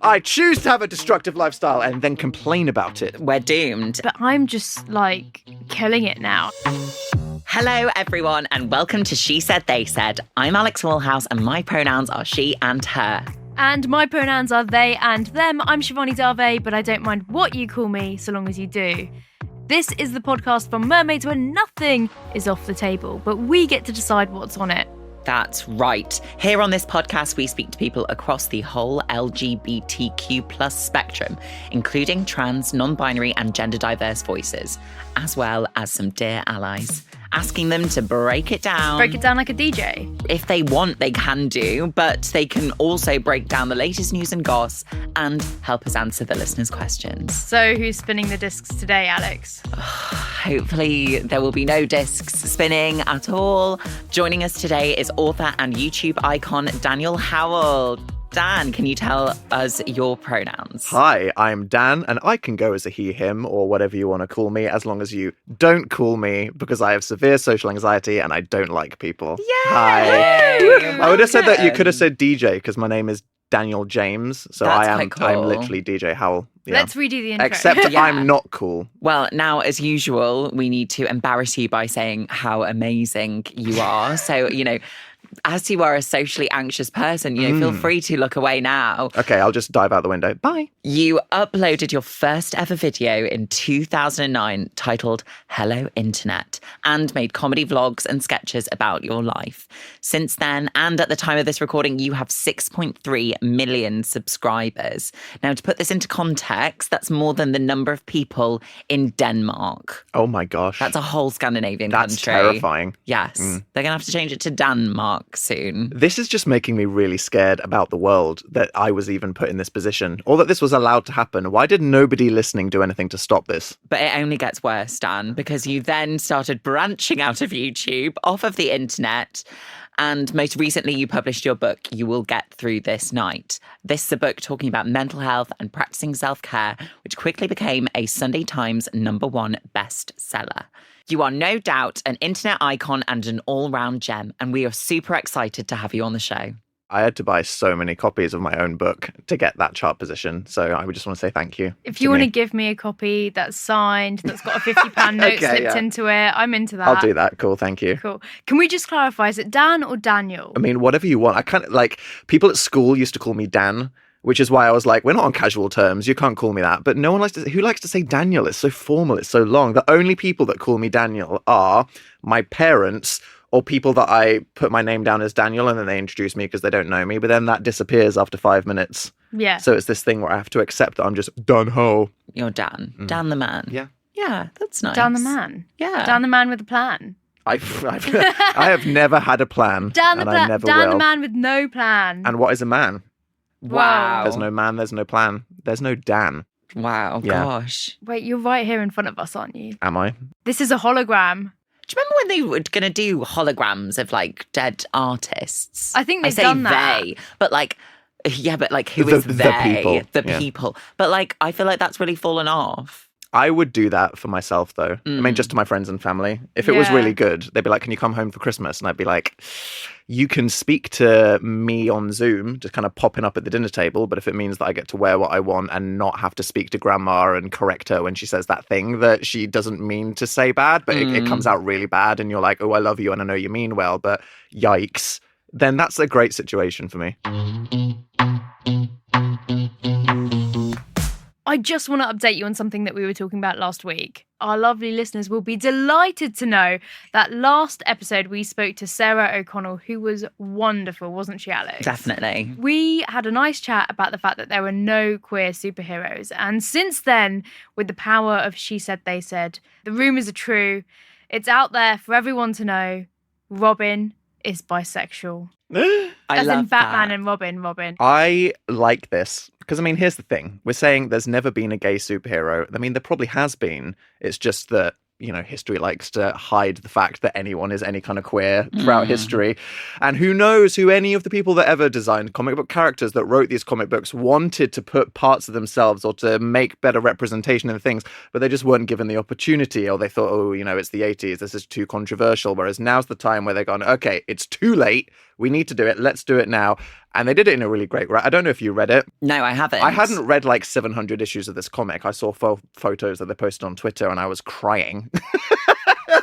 I choose to have a destructive lifestyle and then complain about it. We're doomed. But I'm just, killing it now. Hello, everyone, and welcome to She Said, They Said. I'm Alex Woolhouse, and my pronouns are she and her. And my pronouns are they and them. I'm Shivani Dave, but I don't mind what you call me, so long as you do. This is the podcast from Mermaids where nothing is off the table, but we get to decide what's on it. That's right. Here on this podcast, we speak to people across the whole LGBTQ plus spectrum, including trans, non-binary and gender diverse voices, as well as some dear allies, asking them to break it down. Break it down like a DJ. If they want, they can do, but they can also break down the latest news and goss and help us answer the listeners' questions. So who's spinning the discs today, Alex? Hopefully there will be no discs spinning at all. Joining us today is author and YouTube icon Daniel Howell. Dan, can you tell us your pronouns? Hi, I'm Dan, and I can go as a he, him, or whatever you want to call me, as long as you don't call me, because I have severe social anxiety and I don't like people. Yay! Hi. Welcome. I would have said that you could have said DJ, because my name is Daniel James, so That's I'm quite cool. literally DJ Howell. Yeah. Let's redo the intro. Except Yeah. I'm not cool. Well, now, as usual, we need to embarrass you by saying how amazing you are. So, as you are a socially anxious person, feel free to look away now. Okay, I'll just dive out the window. Bye. You uploaded your first ever video in 2009 titled Hello Internet and made comedy vlogs and sketches about your life. Since then, and at the time of this recording, you have 6.3 million subscribers. Now, to put this into context, that's more than the number of people in Denmark. Oh my gosh. That's a whole Scandinavian That's country. terrifying. Yes. They're going to have to change it to Denmark soon. This is just making me really scared about the world that I was even put in this position, or that this was allowed to happen. Why did nobody listening do anything to stop this? But it only gets worse, Dan, because you then started branching out of YouTube, off of the internet, and most recently you published your book, You Will Get Through This Night. This is a book talking about mental health and practicing self-care, which quickly became a Sunday Times #1 bestseller. You are no doubt an internet icon and an all-round gem, and we are super excited to have you on the show. I had to buy so many copies of my own book to get that chart position, so I would just want to say thank you. If you want to give me a copy that's signed, that's got a £50 note slipped into it, I'm into that. I'll do that. Cool, thank you. Cool. Can we just clarify, is it Dan or Daniel? I mean, whatever you want. I kind of people at school used to call me Dan, which is why I was like, we're not on casual terms. You can't call me that. But no one who likes to say Daniel? It's so formal. It's so long. The only people that call me Daniel are my parents or people that I put my name down as Daniel and then they introduce me because they don't know me. But then that disappears after 5 minutes. Yeah. So it's this thing where I have to accept that I'm just Dan Ho. You're Dan. Dan the man. Yeah. Yeah, that's nice. Dan the man. Yeah. Dan the man with a plan. I have never had a plan. Dan the I never Dan will. the man with no plan. And what is a man? Wow. There's no man, there's no plan. There's no Dan. Wow, Yeah. gosh. Wait, you're right here in front of us, aren't you? Am I? This is a hologram. Do you remember when they were going to do holograms of dead artists? I think they've say done that. they, but who The- is the they? people. The Yeah. people. But I feel like that's really fallen off. I would do that for myself, though. I mean, just to my friends and family. If it was Yeah. really good, they'd be like, can you come home for Christmas? And I'd be like, you can speak to me on Zoom, just kind of popping up at the dinner table. But if it means that I get to wear what I want and not have to speak to grandma and correct her when she says that thing that she doesn't mean to say bad, but it comes out really bad. And you're like, oh, I love you. And I know you mean well, but yikes. Then that's a great situation for me. I just want to update you on something that we were talking about last week. Our lovely listeners will be delighted to know that last episode we spoke to Sarah O'Connell, who was wonderful, wasn't she, Alex? Definitely. We had a nice chat about the fact that there were no queer superheroes. And since then, with the power of She Said, They Said, the rumours are true. It's out there for everyone to know. Robin is bisexual. As in Batman and Robin. I like this because, I mean, here's the thing. We're saying there's never been a gay superhero. I mean, there probably has been. It's just that, history likes to hide the fact that anyone is any kind of queer throughout history. And who knows who any of the people that ever designed comic book characters that wrote these comic books wanted to put parts of themselves or to make better representation in things, but they just weren't given the opportunity, or they thought, it's the 80s, this is too controversial. Whereas now's the time where they're gone, okay, it's too late. we need to do it. Let's do it now. And they did it in a really great way. I don't know if you read it. No, I haven't. I hadn't read like 700 issues of this comic. I saw photos that they posted on Twitter and I was crying.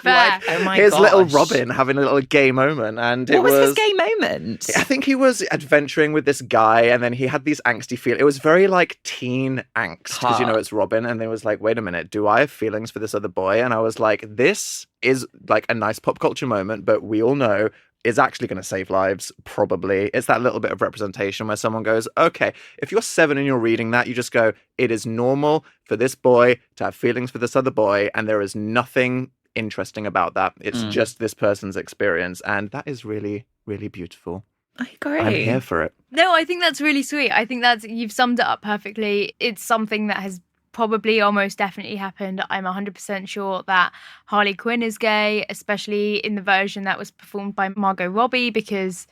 Fair. Oh my Here's gosh. little Robin having a little gay moment. And What was his gay moment? I think he was adventuring with this guy and then he had these angsty feelings. It was very like teen angst because, you know, it's Robin. And they was like, wait a minute, do I have feelings for this other boy? And I was like, this is like a nice pop culture moment, but we all know is actually going to save lives, probably. It's that little bit of representation where someone goes, okay, if you're 7 and you're reading that, you just go, it is normal for this boy to have feelings for this other boy, and there is nothing interesting about that. It's just this person's experience, and that is really, really beautiful. I agree. I'm here for it. No, I think that's really sweet. I think you've summed it up perfectly. It's something that has probably almost definitely happened. I'm 100% sure that Harley Quinn is gay, especially in the version that was performed by Margot Robbie, because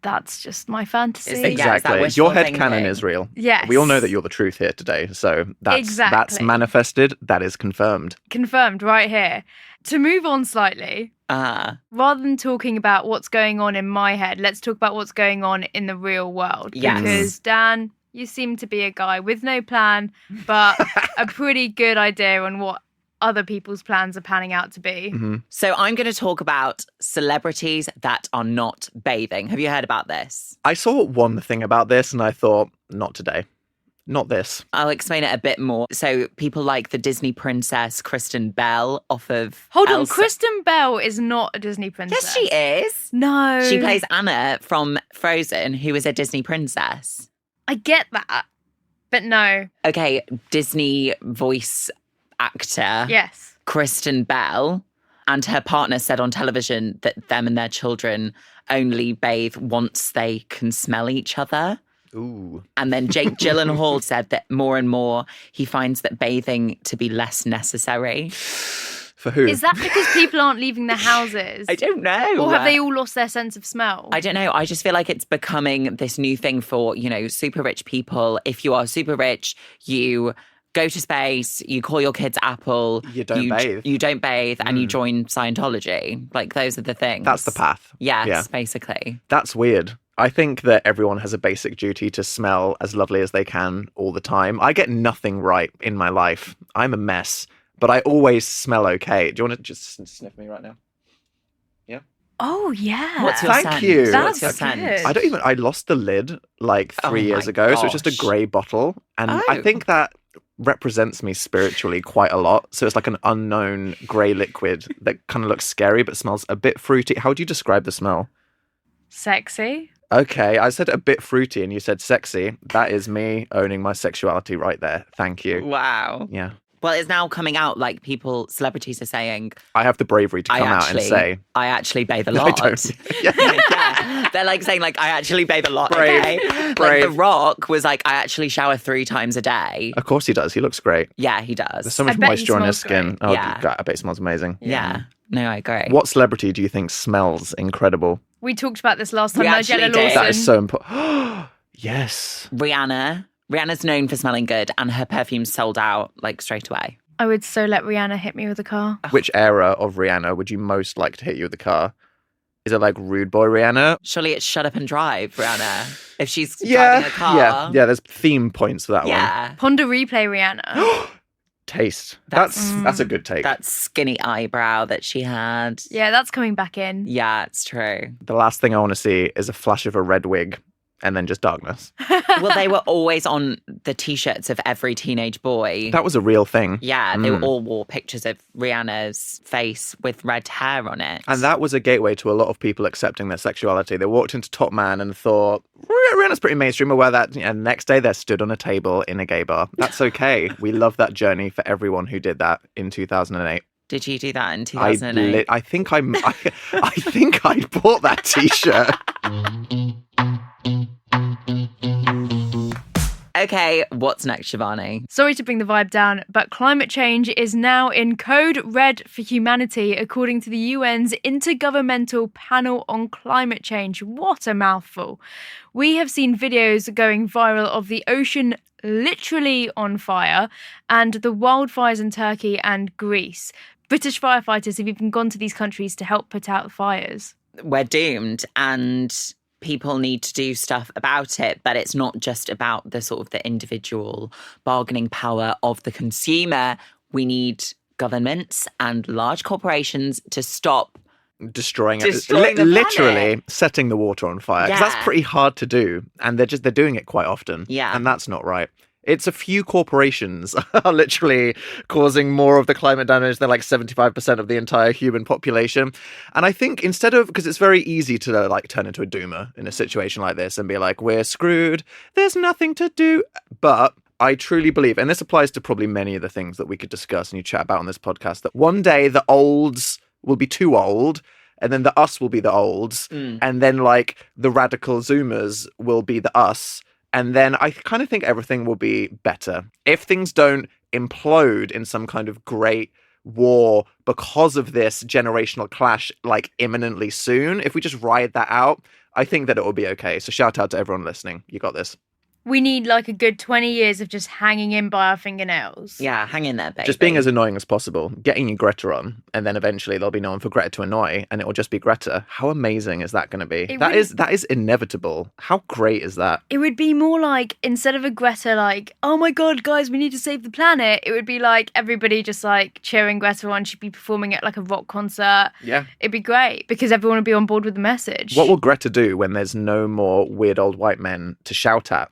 that's just my fantasy. Exactly. Your headcanon is real. Yes. We all know that you're the truth here today. So that's manifested. That is confirmed. Confirmed right here. To move on slightly, rather than talking about what's going on in my head, let's talk about what's going on in the real world. Yes. Because Dan, you seem to be a guy with no plan, but a pretty good idea on what other people's plans are panning out to be. Mm-hmm. So I'm going to talk about celebrities that are not bathing. Have you heard about this? I saw one thing about this and I thought, not today. Not this. I'll explain it a bit more. So people like the Disney princess Kristen Bell off of Hold on, Elsa. Kristen Bell is not a Disney princess. Yes, she is. No. She plays Anna from Frozen, who is a Disney princess. I get that, but no. Okay, Disney voice actor. Yes. Kristen Bell and her partner said on television that them and their children only bathe once they can smell each other. Ooh. And then Jake Gyllenhaal said that more and more he finds that bathing to be less necessary. For who? Is that because people aren't leaving their houses? I don't know. Or have they all lost their sense of smell? I don't know. I just feel like it's becoming this new thing for, you know, super rich people. If you are super rich, you go to space, you call your kids Apple. You don't bathe. You don't bathe and you join Scientology. Like, those are the things. That's the path. Yes, basically. That's weird. I think that everyone has a basic duty to smell as lovely as they can all the time. I get nothing right in my life. I'm a mess, but I always smell okay. Do you want to just sniff me right now? Yeah. Oh, yeah. What's your Thank scent? you. That's What's your good. scent? I lost the lid like 3 years ago, so it's just a grey bottle. And I think that represents me spiritually quite a lot. So it's like an unknown grey liquid that kind of looks scary but smells a bit fruity. How would you describe the smell? Sexy. Okay, I said a bit fruity and you said sexy. That is me owning my sexuality right there. Thank you. Wow. Yeah. Well, it's now coming out, like, celebrities are saying, I have the bravery to come out and say, I actually bathe a I lot. don't. Yeah. Yeah. They're like saying, like, I actually bathe a lot. Brave. Okay? Like, Brave. The Rock was like, I actually shower 3 times a day. Of course he does. He looks great. Yeah, he does. There's so much I bet he moisture on his smells skin. great. Oh, Yeah. God, I bet he smells amazing. Yeah. No, I agree. What celebrity do you think smells incredible? We talked about this last time. We actually Nigella did. Lawson. That is so important. Yes. Rihanna. Rihanna's known for smelling good and her perfume's sold out, like, straight away. I would so let Rihanna hit me with a car. Which era of Rihanna would you most like to hit you with the car? Is it like Rude Boy Rihanna? Surely it's Shut Up and Drive, Rihanna. If she's driving a car. Yeah, there's theme points for that one. Yeah. Ponder replay Rihanna. Taste. That's a good take. That skinny eyebrow that she had. Yeah, that's coming back in. Yeah, it's true. The last thing I want to see is a flash of a red wig and then just darkness. Well, they were always on the T-shirts of every teenage boy. That was a real thing. Yeah, they all wore pictures of Rihanna's face with red hair on it. And that was a gateway to a lot of people accepting their sexuality. They walked into Top Man and thought, Rihanna's pretty mainstream, I'll wear that. And next day they're stood on a table in a gay bar. That's okay. We love that journey for everyone who did that in 2008. Did you do that in 2008? I think I think I bought that T-shirt. Okay, what's next, Shivani? Sorry to bring the vibe down, but climate change is now in code red for humanity, according to the UN's Intergovernmental Panel on Climate Change. What a mouthful. We have seen videos going viral of the ocean literally on fire and the wildfires in Turkey and Greece. British firefighters have even gone to these countries to help put out fires. we're doomed and people need to do stuff about it. But it's not just about the sort of the individual bargaining power of the consumer. We need governments and large corporations to stop destroying the literally planet. setting the water on fire, because that's pretty hard to do, and they're doing it quite often. Yeah. And that's not right. It's a few corporations are literally causing more of the climate damage than like 75% of the entire human population. And I think instead of, because it's very easy to like turn into a doomer in a situation like this and be like, we're screwed, there's nothing to do. But I truly believe, and this applies to probably many of the things that we could discuss and you chat about on this podcast, that one day the olds will be too old, and then the us will be the olds, and then like the radical Zoomers will be the us, and then I kind of think everything will be better. If things don't implode in some kind of great war because of this generational clash like imminently soon, if we just ride that out, I think that it will be okay. So shout out to everyone listening. You got this. We need like a good 20 years of just hanging in by our fingernails. Yeah, hang in there, baby. Just being as annoying as possible, getting you Greta on, and then eventually there'll be no one for Greta to annoy, and it will just be Greta. How amazing is that going to be? That is inevitable. How great is that? It would be more like, instead of a Greta like, oh my god, guys, we need to save the planet, it would be like everybody just like cheering Greta on. She'd be performing at like a rock concert. Yeah. It'd be great because everyone would be on board with the message. What will Greta do when there's no more weird old white men to shout at?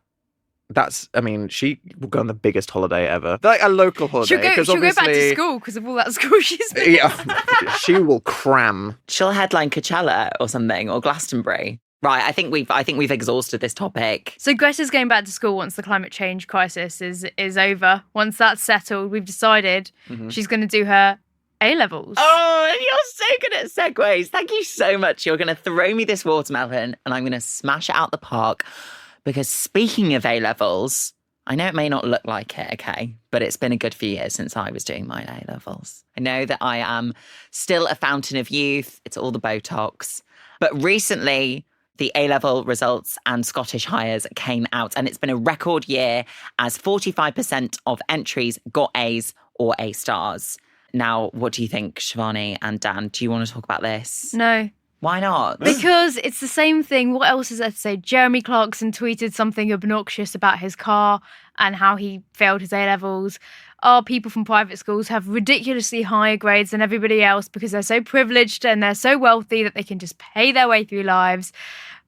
She will go on the biggest holiday ever. Like a local holiday. She'll go back to school because of all that school she's been. Yeah, she will cram. She'll headline Coachella or something, or Glastonbury. Right, I think we've exhausted this topic. So Greta's going back to school once the climate change crisis is over. Once that's settled, we've decided she's going to do her A-levels. Oh, and you're so good at segues. Thank you so much. You're going to throw me this watermelon and I'm going to smash it out the park. Because speaking of A-levels, I know it may not look like it, okay? But it's been a good few years since I was doing my A-levels. I know that I am still a fountain of youth. It's all the Botox. But recently, the A-level results and Scottish Highers came out. And it's been a record year as 45% of entries got A's or A stars. Now, what do you think, Shivani and Dan? Do you want to talk about this? No. Why not? Because it's the same thing. What else is there to say? Jeremy Clarkson tweeted something obnoxious about his car and how he failed his A-levels. Our people from private schools have ridiculously higher grades than everybody else because they're so privileged and they're so wealthy that they can just pay their way through lives.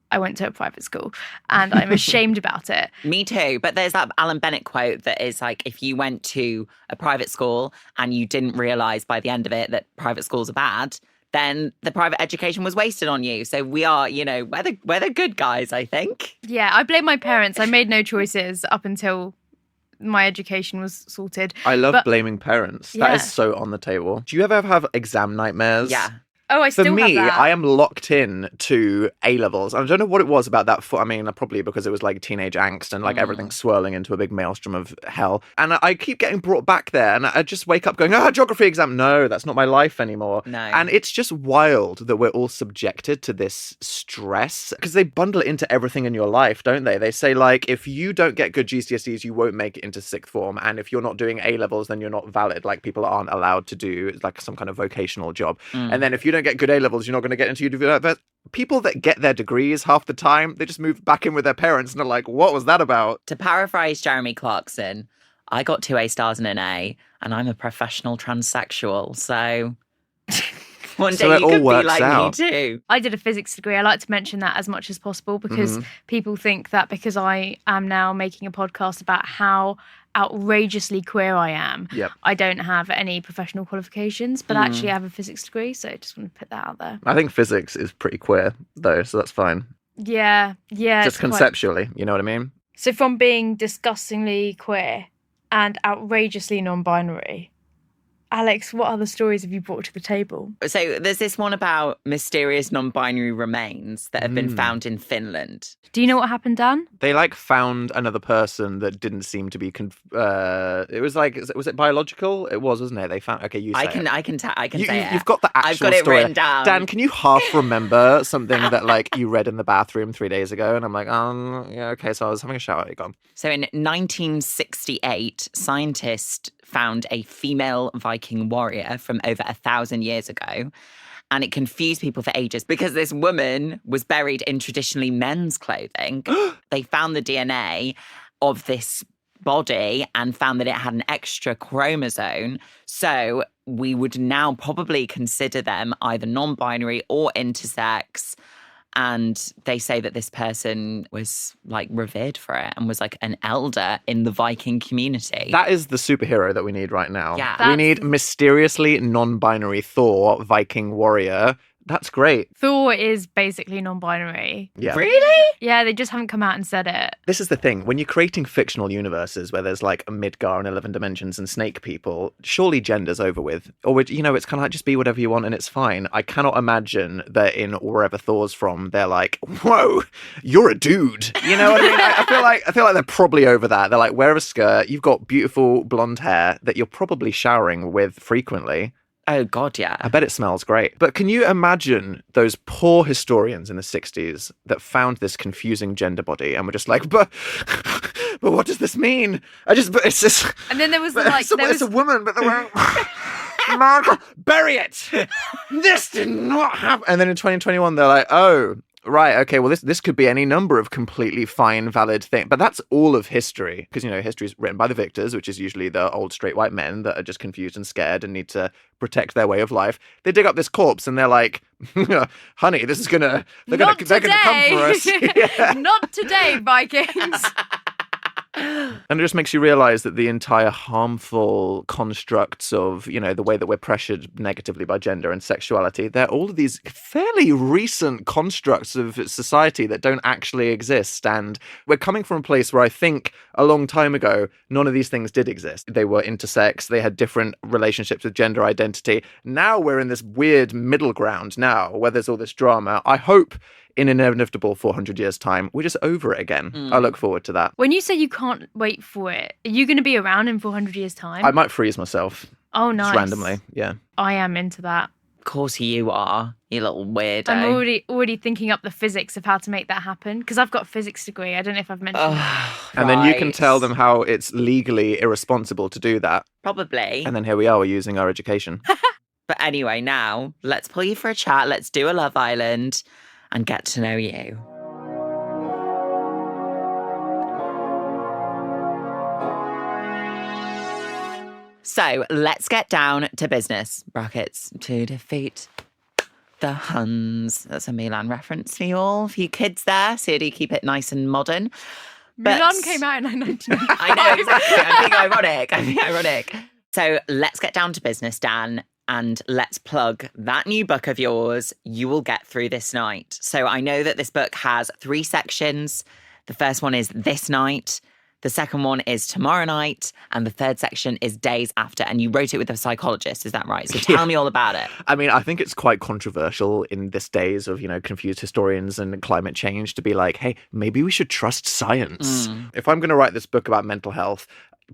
I went to a private school and I'm ashamed about it. Me too. But there's that Alan Bennett quote that is like, if you went to a private school and you didn't realise by the end of it that private schools are bad, then the private education was wasted on you. So we are, we're the good guys, I think. Yeah, I blame my parents. I made no choices up until my education was sorted. I love blaming parents. Yeah. That is so on the table. Do you ever have exam nightmares? Yeah. Oh, I still For me, have that. I am locked in to A-levels. I don't know what it was about that. Probably because it was like teenage angst and like everything swirling into a big maelstrom of hell. And I keep getting brought back there and I just wake up going, geography exam. No, that's not my life anymore. No. And it's just wild that we're all subjected to this stress because they bundle it into everything in your life, don't they? They say like, if you don't get good GCSEs, you won't make it into sixth form. And if you're not doing A-levels, then you're not valid. Like people aren't allowed to do like some kind of vocational job. And then if you don't get good A-levels, you're not going to get into university. People that get their degrees half the time, they just move back in with their parents and are like, what was that about? To paraphrase Jeremy Clarkson, I got 2 A stars and an A, and I'm a professional transsexual. So one day you could be like me too. I did a physics degree. I like to mention that as much as possible because people think that because I am now making a podcast about how outrageously queer I am, I don't have any professional qualifications, but actually I have a physics degree, so I just want to put that out there. I think physics is pretty queer though, so that's fine. Yeah. Just conceptually, you know what I mean? So from being disgustingly queer and outrageously non-binary, Alex, what other stories have you brought to the table? So there's this one about mysterious non-binary remains that have been found in Finland. Do you know what happened, Dan? They found another person that didn't seem to be. It was was it biological? It was, wasn't it? They found. Okay, you say I can say it. You've got the actual I've got it story. written down. Dan, can you half remember something that you read in the bathroom 3 days ago? And I'm like, yeah, okay. So I was having a shower. Gone. So in 1968, scientists found a female Viking warrior from over 1,000 years ago. And it confused people for ages because this woman was buried in traditionally men's clothing. They found the DNA of this body and found that it had an extra chromosome. So we would now probably consider them either non-binary or intersex. And they say that this person was like revered for it and was like an elder in the Viking community. That is the superhero that we need right now. Yeah. We need mysteriously non-binary Thor, Viking warrior. That's great. Thor is basically non-binary. Yeah. Really? Yeah, they just haven't come out and said it. This is the thing. When you're creating fictional universes where there's like a Midgar and 11 dimensions and snake people, surely gender's over with. Or, it's kind of like just be whatever you want and it's fine. I cannot imagine that in wherever Thor's from, they're like, whoa, you're a dude. You know what I mean? I feel like they're probably over that. They're like, wear a skirt. You've got beautiful blonde hair that you're probably showering with frequently. Oh, God, yeah. I bet it smells great. But can you imagine those poor historians in the 60s that found this confusing gender body and were just like, but what does this mean? It's just... And then there was it's a woman, but bury it! This did not happen. And then in 2021, they're like, oh... Right, okay, well, this could be any number of completely fine, valid things. But that's all of history. Because, history is written by the victors, which is usually the old straight white men that are just confused and scared and need to protect their way of life. They dig up this corpse and they're like, honey, this is they're gonna come for us. Yeah. Not today, Vikings. And it just makes you realize that the entire harmful constructs of, the way that we're pressured negatively by gender and sexuality, they're all of these fairly recent constructs of society that don't actually exist. And we're coming from a place where I think a long time ago, none of these things did exist. They were intersex. They had different relationships with gender identity. Now we're in this weird middle ground now where there's all this drama. I hope in an inevitable 400 years' time, we're just over it again. I look forward to that. When you say you can't wait for it, are you going to be around in 400 years' time? I might freeze myself. Oh, nice. Just randomly, yeah. I am into that. Of course you are, you little weirdo. I'm already thinking up the physics of how to make that happen, because I've got a physics degree. I don't know if I've mentioned that. And then you can tell them how it's legally irresponsible to do that. Probably. And then here we are, we're using our education. But anyway, now, let's pull you for a chat. Let's do a Love Island and get to know you. So let's get down to business. Brackets to defeat the Huns. That's a Milan reference for you all. For you kids there, so do keep it nice and modern. Milan came out in 1995. I know, exactly. I'm being ironic. So let's get down to business, Dan. And let's plug that new book of yours, You Will Get Through This Night. So I know that this book has 3 sections. The first one is This Night. The second one is Tomorrow Night. And the third section is Days After. And you wrote it with a psychologist, is that right? So tell me all about it. I mean, I think it's quite controversial in this days of, confused historians and climate change to be like, hey, maybe we should trust science. If I'm going to write this book about mental health,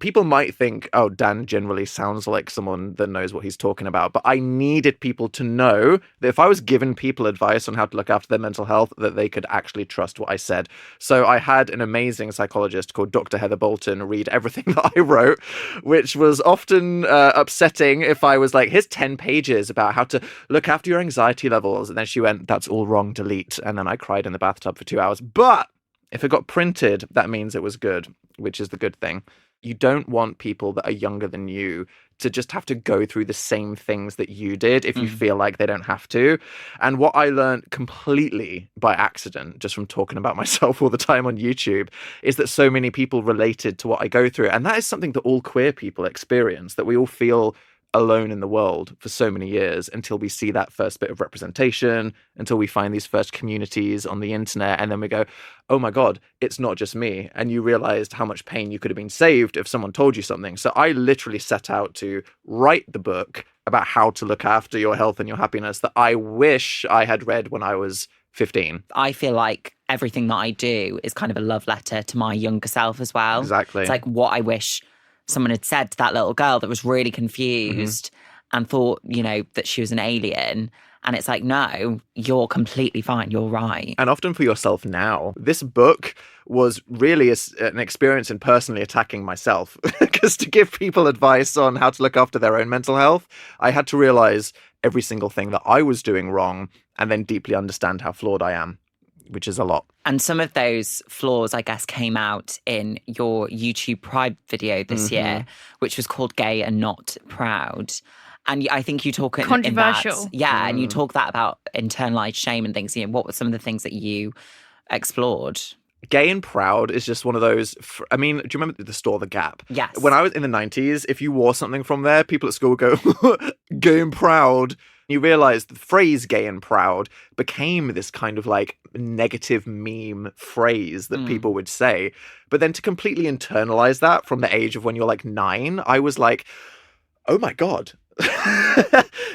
people might think, oh, Dan generally sounds like someone that knows what he's talking about. But I needed people to know that if I was giving people advice on how to look after their mental health, that they could actually trust what I said. So I had an amazing psychologist called Dr. Heather Bolton read everything that I wrote, which was often upsetting if I was like, here's 10 pages about how to look after your anxiety levels. And then she went, that's all wrong, delete. And then I cried in the bathtub for 2 hours. But if it got printed, that means it was good, which is the good thing. You don't want people that are younger than you to just have to go through the same things that you did if you feel like they don't have to. And what I learned completely by accident, just from talking about myself all the time on YouTube, is that so many people related to what I go through. And that is something that all queer people experience, that we all feel alone in the world for so many years until we see that first bit of representation, until we find these first communities on the internet, and then we go, oh my God, it's not just me. And you realized how much pain you could have been saved if someone told you something. So I literally set out to write the book about how to look after your health and your happiness that I wish I had read when I was 15. I feel like everything that I do is kind of a love letter to my younger self as well. Exactly. It's like what I wish someone had said to that little girl that was really confused and thought, that she was an alien. And it's like, no, you're completely fine. You're right. And often for yourself now. This book was really an experience in personally attacking myself. Because to give people advice on how to look after their own mental health, I had to realize every single thing that I was doing wrong and then deeply understand how flawed I am, which is a lot. And some of those flaws, I guess, came out in your YouTube Pride video this year, which was called Gay and Not Proud. And I think you talk in Controversial. that, and you talk that about internalized shame and things. What were some of the things that you explored? Gay and Proud is just one of those. I mean, do you remember the store, The Gap? Yes. When I was in the 90s, if you wore something from there, people at school would go, gay and proud. You realize the phrase gay and proud became this kind of like negative meme phrase that people would say. But then to completely internalize that from the age of when you're like 9, I was like, oh my God.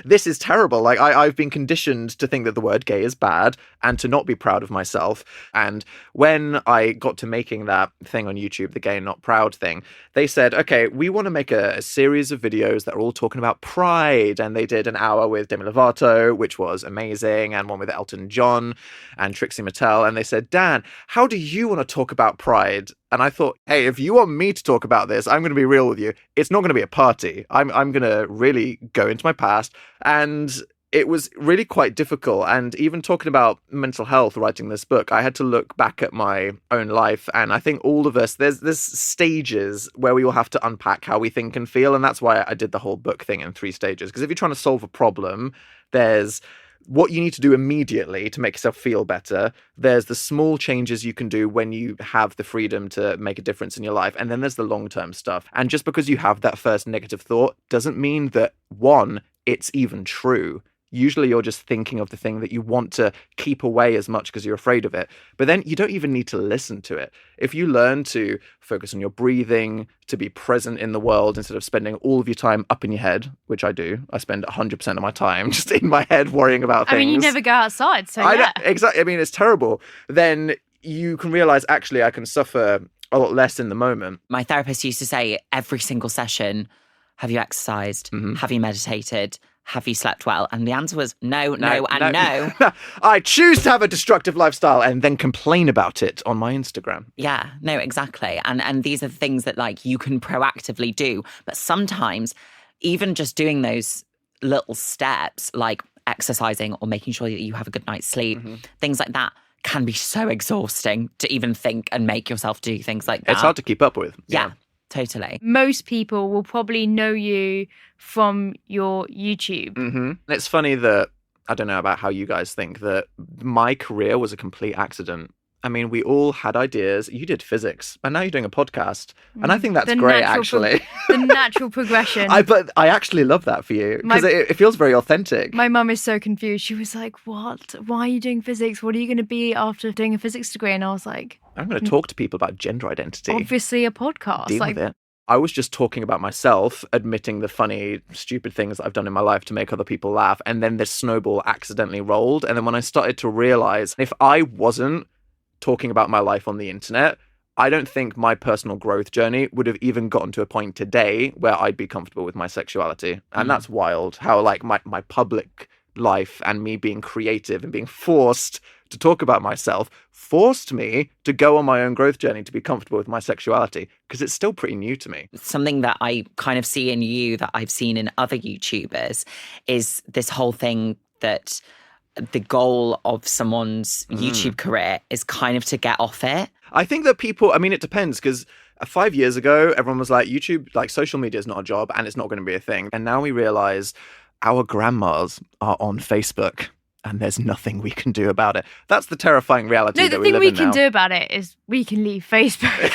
This is terrible. Like I've been conditioned to think that the word gay is bad and to not be proud of myself. And when I got to making that thing on YouTube, the Gay and Not Proud thing, they said, okay, we want to make a series of videos that are all talking about pride. And they did an hour with Demi Lovato, which was amazing, and one with Elton John and Trixie Mattel. And they said, Dan, how do you want to talk about pride? And I thought, hey, if you want me to talk about this, I'm going to be real with you. It's not going to be a party. I'm going to really go into my past. And it was really quite difficult. And even talking about mental health, writing this book, I had to look back at my own life. And I think all of us, there's stages where we all have to unpack how we think and feel. And that's why I did the whole book thing in 3 stages. Because if you're trying to solve a problem, there's what you need to do immediately to make yourself feel better. There's the small changes you can do when you have the freedom to make a difference in your life. And then there's the long-term stuff. And just because you have that first negative thought doesn't mean that, one, it's even true. Usually you're just thinking of the thing that you want to keep away as much because you're afraid of it. But then you don't even need to listen to it. If you learn to focus on your breathing, to be present in the world instead of spending all of your time up in your head, which I do. I spend 100% of my time just in my head worrying about things. I mean, you never go outside, so yeah. Exactly. I mean, it's terrible. Then you can realize, actually, I can suffer a lot less in the moment. My therapist used to say every single session, have you exercised? Have you meditated? Have you slept well? And the answer was no. I choose to have a destructive lifestyle and then complain about it on my Instagram. Yeah, no, exactly. And these are the things that like you can proactively do. But sometimes even just doing those little steps, like exercising or making sure that you have a good night's sleep, things like that can be so exhausting to even think and make yourself do things like that. It's hard to keep up with. Yeah. Totally. Most people will probably know you from your YouTube. It's funny that, I don't know about how you guys think, that my career was a complete accident. I mean, we all had ideas. You did physics, and now you're doing a podcast. And I think that's great, actually. The natural progression. But I actually love that for you, because it feels very authentic. My mum is so confused. She was like, what? Why are you doing physics? What are you going to be after doing a physics degree? And I was like, I'm going to talk to people about gender identity. Obviously a podcast. Deal with it. I was just talking about myself, admitting the funny, stupid things that I've done in my life to make other people laugh. And then this snowball accidentally rolled. And then when I started to realize, if I wasn't talking about my life on the internet, I don't think my personal growth journey would have even gotten to a point today where I'd be comfortable with my sexuality. And that's wild, how like my public life and me being creative and being forced to talk about myself forced me to go on my own growth journey to be comfortable with my sexuality, because it's still pretty new to me. Something that I kind of see in you that I've seen in other YouTubers is this whole thing that the goal of someone's YouTube career is kind of to get off it. I think that people, I mean, it depends, because 5 years ago, everyone was like, YouTube, like social media is not a job and it's not going to be a thing. And now we realize our grandmas are on Facebook and there's nothing we can do about it. That's the terrifying reality that we live in now. The thing we can do about it is we can leave Facebook.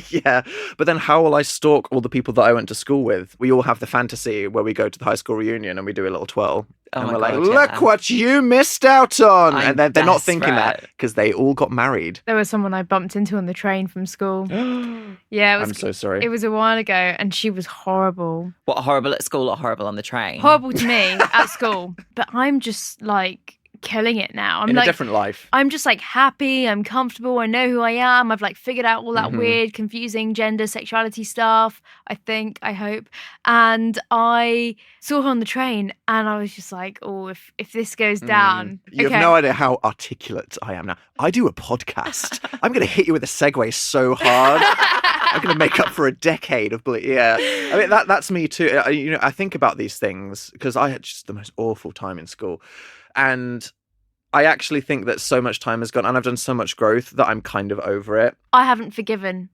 Yeah, but then how will I stalk all the people that I went to school with? We all have the fantasy where we go to the high school reunion and we do a little twirl. And we're like, look what you missed out on. And they're not thinking that because they all got married. There was someone I bumped into on the train from school. Yeah, I'm so sorry. It was a while ago and she was horrible. What, horrible at school or horrible on the train? Horrible to me at school. But I'm just like killing it now. I'm in like, a different life. I'm just like happy, I'm comfortable, I know who I am. I've like figured out all that weird, confusing gender, sexuality stuff, I hope. And I saw her on the train and I was just like, oh, if this goes down. You have no idea how articulate I am now. I do a podcast. I'm going to hit you with a segue so hard. I'm going to make up for a decade of yeah. I mean, that's me too. I think about these things because I had just the most awful time in school. And I actually think that so much time has gone and I've done so much growth that I'm kind of over it. I haven't forgiven.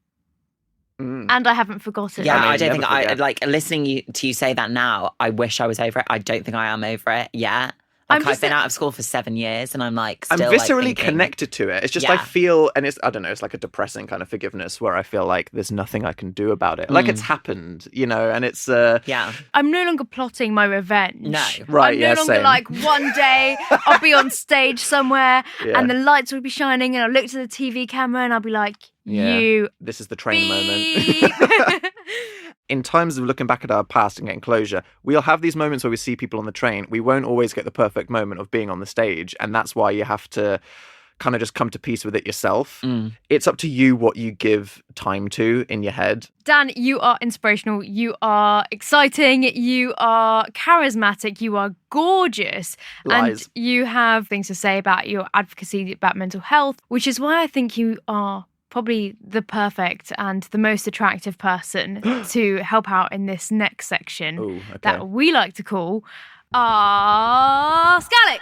And I haven't forgotten. Yeah, I mean, I don't think forget. I like listening to you say that now. I wish I was over it. I don't think I am over it yet. Like I've been out of school for 7 years and I'm like still I'm viscerally like, thinking, connected to it. It's just I feel, and it's, I don't know, it's like a depressing kind of forgiveness where I feel like there's nothing I can do about it. Like it's happened, and it's yeah. I'm no longer plotting my revenge. No. Right, I'm no longer same. like one day I'll be on stage somewhere and the lights will be shining and I'll look to the TV camera and I'll be like, this is the train moment. In times of looking back at our past and getting closure, we'll have these moments where we see people on the train. We won't always get the perfect moment of being on the stage. And that's why you have to kind of just come to peace with it yourself. It's up to you what you give time to in your head. Dan, you are inspirational. You are exciting. You are charismatic. You are gorgeous. Lies. And you have things to say about your advocacy about mental health, which is why I think you are probably the perfect and the most attractive person to help out in this next section that we like to call Ask Alex.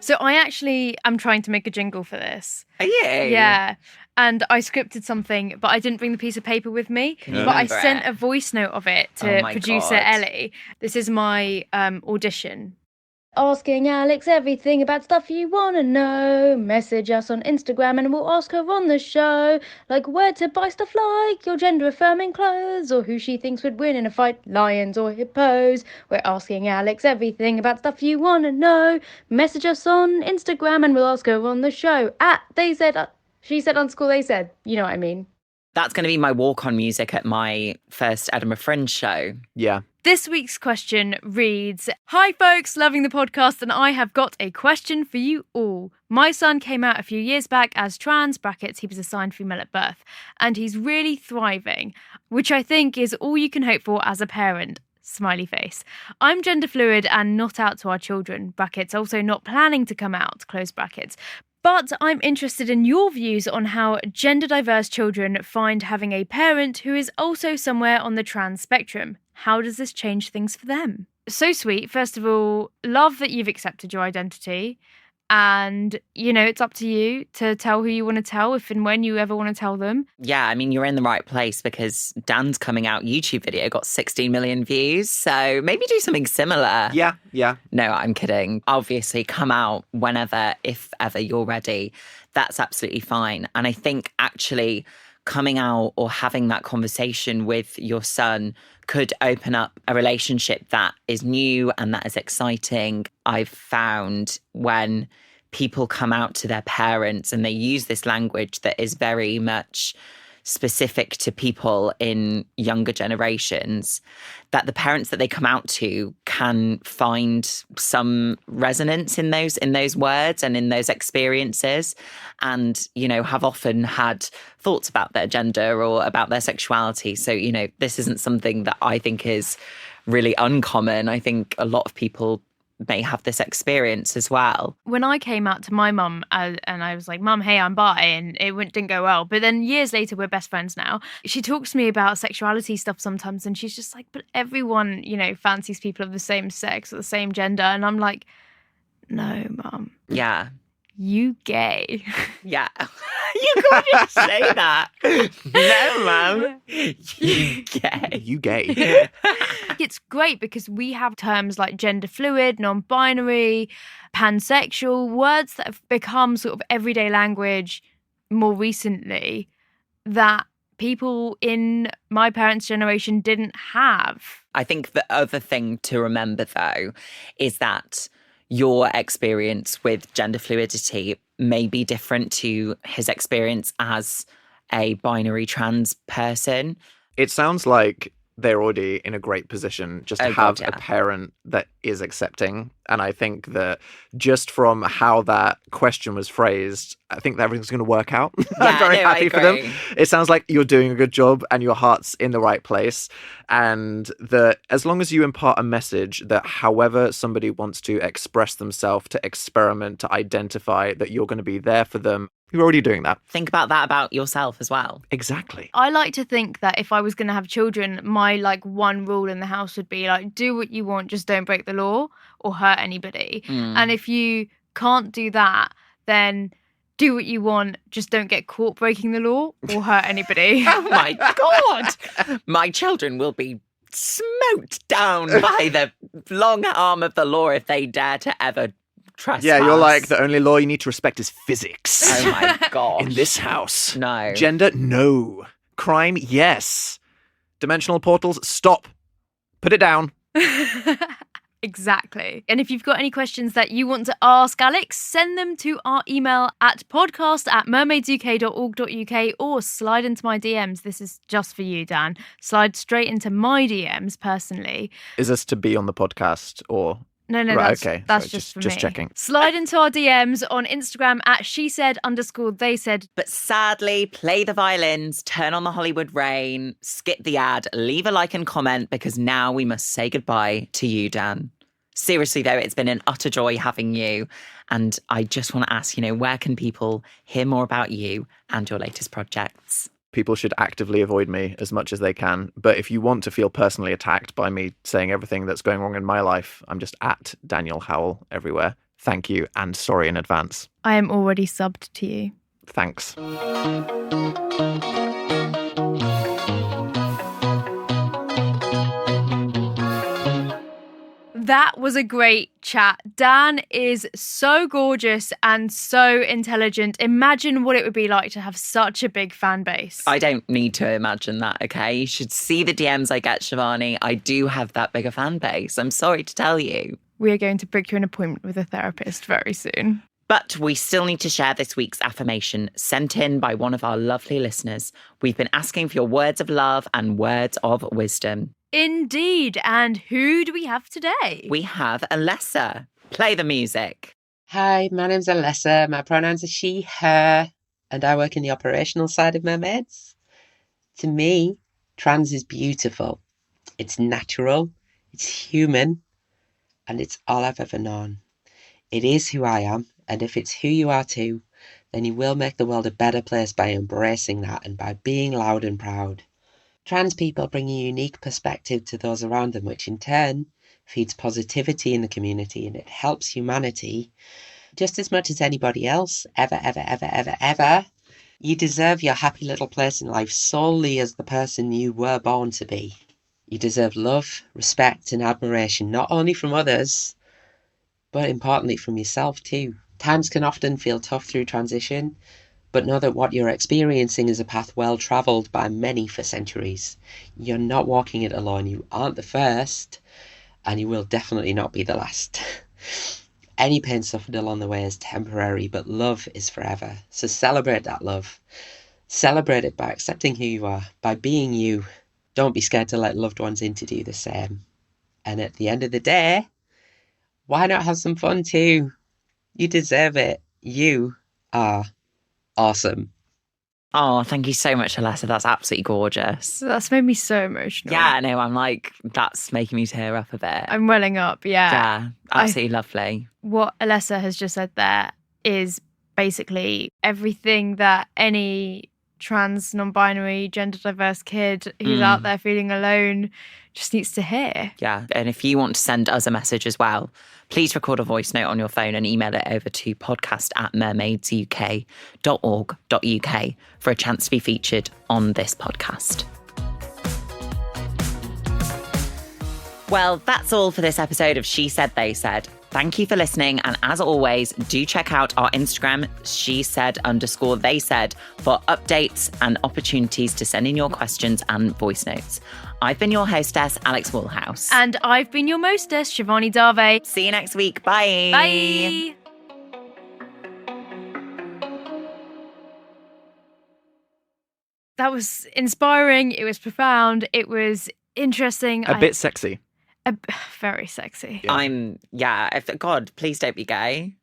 So I actually am trying to make a jingle for this. Are you? Yeah. And I scripted something, but I didn't bring the piece of paper with me. But I sent a voice note of it to producer Ellie. This is my audition. Asking Alex everything about stuff you want to know. Message us on Instagram and we'll ask her on the show. Like where to buy stuff like your gender-affirming clothes or who she thinks would win in a fight, lions or hippos. We're asking Alex everything about stuff you want to know. Message us on Instagram and we'll ask her on the show. They said, she said _ they said. You know what I mean? That's going to be my walk-on music at my first Edinburgh Fringe show. Yeah. This week's question reads, Hi folks, loving the podcast and I have got a question for you all. My son came out a few years back as trans, brackets, he was assigned female at birth, and he's really thriving, which I think is all you can hope for as a parent. Smiley face. I'm gender fluid and not out to our children, brackets, also not planning to come out, close brackets. But I'm interested in your views on how gender diverse children find having a parent who is also somewhere on the trans spectrum. How does this change things for them? So sweet. First of all, love that you've accepted your identity. And, it's up to you to tell who you want to tell if and when you ever want to tell them. Yeah, I mean, you're in the right place because Dan's coming out YouTube video got 16 million views. So maybe do something similar. Yeah. No, I'm kidding. Obviously, come out whenever, if ever you're ready. That's absolutely fine. And I think actually coming out or having that conversation with your son could open up a relationship that is new and that is exciting. I've found when people come out to their parents and they use this language that is very much specific to people in younger generations, that the parents that they come out to can find some resonance in those words and in those experiences, and have often had thoughts about their gender or about their sexuality. So this isn't something that I think is really uncommon. I think a lot of people may have this experience as well. When I came out to my mum and I was like, Mum, hey, I'm bi, and it didn't go well. But then years later, we're best friends now. She talks to me about sexuality stuff sometimes and she's just like, but everyone, fancies people of the same sex or the same gender. And I'm like, no, Mum. Yeah. You gay. Yeah. You can't just say that. No, Mum. You gay. You gay. It's great because we have terms like gender fluid, non-binary, pansexual, words that have become sort of everyday language more recently that people in my parents' generation didn't have. I think the other thing to remember, though, is that your experience with gender fluidity may be different to his experience as a binary trans person. It sounds like they're already in a great position just to have a parent that is accepting. And I think that just from how that question was phrased, I think that everything's going to work out. I'm very happy for them. It sounds like you're doing a good job and your heart's in the right place. And that as long as you impart a message that however somebody wants to express themselves, to experiment, to identify, that you're going to be there for them, you're already doing that. Think about that about yourself as well. Exactly. I like to think that if I was going to have children, my like one rule in the house would be like, do what you want, just don't break the law or hurt anybody. And if you can't do that, then do what you want, just don't get caught breaking the law or hurt anybody. Oh my God. My children will be smoked down by the long arm of the law if they dare to ever trespass. Yeah, you're like, the only law you need to respect is physics. Oh my God. In this house. No. Gender, no. Crime, yes. Dimensional portals, stop. Put it down. Exactly. And if you've got any questions that you want to ask Alex, send them to our email at podcast@mermaidsuk.org.uk or slide into my DMs. This is just for you, Dan. Slide straight into my DMs personally. Is this to be on the podcast or... No, right, that's, okay. that's Sorry, just for just me. checking. Slide into our DMs on Instagram at @shesaid_theysaid. But sadly, play the violins, turn on the Hollywood rain, skip the ad, leave a like and comment because now we must say goodbye to you, Dan. Seriously, though, it's been an utter joy having you. And I just want to ask, where can people hear more about you and your latest projects? People should actively avoid me as much as they can. But if you want to feel personally attacked by me saying everything that's going wrong in my life, I'm just at Daniel Howell everywhere. Thank you and sorry in advance. I am already subbed to you. Thanks. That was a great chat. Dan is so gorgeous and so intelligent. Imagine what it would be like to have such a big fan base. I don't need to imagine that, okay? You should see the DMs I get, Shivani. I do have that big a fan base. I'm sorry to tell you. We are going to book you an appointment with a therapist very soon. But we still need to share this week's affirmation sent in by one of our lovely listeners. We've been asking for your words of love and words of wisdom. Indeed. And who do we have today? We have Alessa. Play the music. Hi, my name's Alessa. My pronouns are she, her, and I work in the operational side of Mermaids. To me, trans is beautiful. It's natural, it's human, and it's all I've ever known. It is who I am, and if it's who you are too, then you will make the world a better place by embracing that and by being loud and proud. Trans people bring a unique perspective to those around them, which in turn feeds positivity in the community, and it helps humanity just as much as anybody else, ever. You deserve your happy little place in life solely as the person you were born to be. You deserve love, respect and admiration, not only from others, but importantly from yourself too. Times can often feel tough through transition, but know that what you're experiencing is a path well travelled by many for centuries. You're not walking it alone. You aren't the first, and you will definitely not be the last. Any pain suffered along the way is temporary, but love is forever. So celebrate that love. Celebrate it by accepting who you are, by being you. Don't be scared to let loved ones in to do the same. And at the end of the day, why not have some fun too? You deserve it. You are awesome. Oh, thank you so much, Alessa. That's absolutely gorgeous. That's made me so emotional. Yeah, no, I'm like, that's making me tear up a bit. I'm welling up, yeah. Yeah, absolutely lovely. What Alessa has just said there is basically everything that any trans, non-binary, gender diverse kid who's out there feeling alone just needs to hear. Yeah, and if you want to send us a message as well, please record a voice note on your phone and email it over to podcast@mermaidsuk.org.uk for a chance to be featured on this podcast. Well, that's all for this episode of She Said, They Said. Thank you for listening. And as always, do check out our Instagram, shesaid_theysaid, for updates and opportunities to send in your questions and voice notes. I've been your hostess, Alex Woolhouse. And I've been your mostess, Shivani Dave. See you next week. Bye. Bye. That was inspiring. It was profound. It was interesting. A bit sexy. Very sexy. Yeah. God, please don't be gay.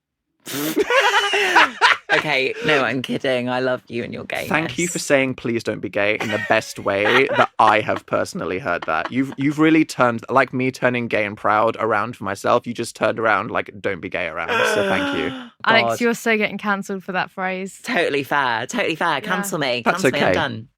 Okay, no, I'm kidding. I love you and your gayness. Thank you for saying please don't be gay in the best way that I have personally heard that. You've really turned, like me turning gay and proud around for myself, you just turned around like don't be gay around. So thank you. Alex, you're so getting cancelled for that phrase. Totally fair. Cancel me. That's Cancel me. I'm okay. done.